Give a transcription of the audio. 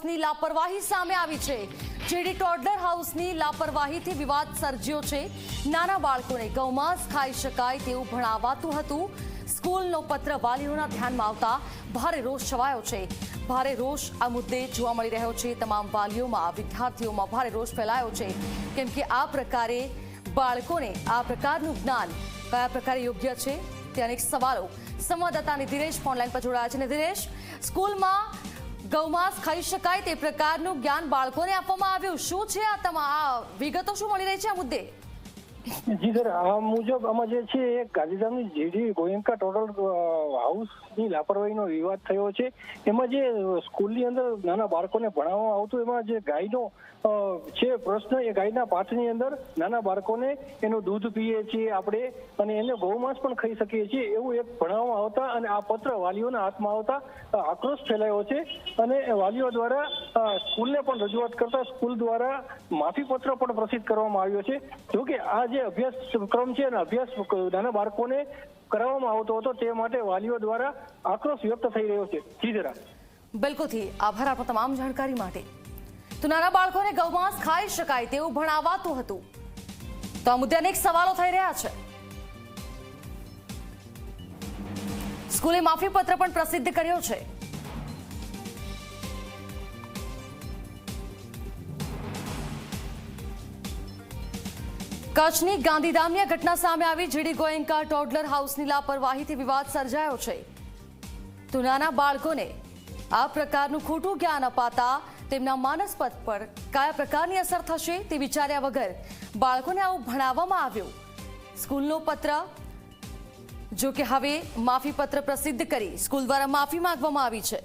હાઉસની લાપરવાહી સામે આવી છે। જેડી ટોડલર હાઉસની લાપરવાહીથી વિવાદ સર્જ્યો છે। નાના બાળકોને ગૌમાંસ ખાઈ શકાય તેવું ભણાવાતું હતું। સ્કૂલનો પત્ર વાલીઓના ધ્યાનમાં આવતા ભારે રોષ છવાયો છે। ભારે રોષ આ મુદ્દે જોવા મળી રહ્યો છે। તમામ વાલીઓમાં, વિદ્યાર્થીઓમાં ભારે રોષ ફેલાયો છે, કેમ કે આ પ્રકારે બાળકોને આ પ્રકારનું જ્ઞાન કયા પ્રકારે યોગ્ય છે તે અનેક સવાલો। સંવાદદાતા નિધિરેશ ઓનલાઈન પર જોડાયા છે। નિધિરેશ, સ્કૂલમાં ગૌમાંસ ખાઈ શકાય તે પ્રકારનું જ્ઞાન બાળકોને આપવામાં આવ્યું, શું છે આ વિગતો શું મળી રહી છે આ મુદ્દે? જી સર, આ મુજબ આમાં જે છે એ ગાંધીધામની જેડી ગોયંકા ટોડલ હાઉસની લાપરવાહીનો વિવાદ થયો છે। એમાં જે સ્કૂલની અંદર નાના બાળકોને ભણાવવામાં આવતું, એમાં જે ગાયનો છે પ્રશ્ન, એ ગાયના પાઠની અંદર નાના બાળકોને એનું દૂધ પીએ છીએ આપણે અને એને ગૌમાંસ પણ ખાઈ શકીએ છીએ એવું એક ભણાવવામાં આવતા અને આ પત્ર વાલીઓના હાથમાં આવતા આક્રોશ ફેલાયો છે અને વાલીઓ દ્વારા સ્કૂલને પણ રજૂઆત કરતા સ્કૂલ દ્વારા માફી પત્ર પણ પ્રસિદ્ધ કરવામાં આવ્યો છે। જોકે આ જે અભ્યાસક્રમ છે અને અભ્યાસ નાના બાળકોને કરાવવામાં આવતો હતો તે માટે વાલીઓ દ્વારા આક્રોશ વ્યક્ત થઈ રહ્યો છે। જી જરા। બિલકુલથી આભાર આપનો તમામ જાણકારી માટે। તો નાના બાળકોને ગૌમાંસ ખાઈ શકાય તેવું ભણાવાતું હતું, તો આ મુદ્દે અનેક સવાલો થઈ રહ્યા છે। સ્કૂલે માફી પત્ર પણ પ્રસિદ્ધ કર્યો છે। કચ્છની ગાંધીધામની આ ઘટના સામે આવી। જેડી ગોયંકા ટોડલર હાઉસની લાપરવાહીથી વિવાદ સર્જાયો છે। તો નાના બાળકોને આ પ્રકારનું ખોટું જ્ઞાન અપાતા તેમના માનસપટ પર કયા પ્રકારની અસર થશે તે વિચાર્યા વગર બાળકોને આવું ભણાવવામાં આવ્યું। સ્કૂલનો પત્ર, જો કે હવે માફી પત્ર પ્રસિદ્ધ કરી સ્કૂલ દ્વારા માફી માંગવામાં આવી છે।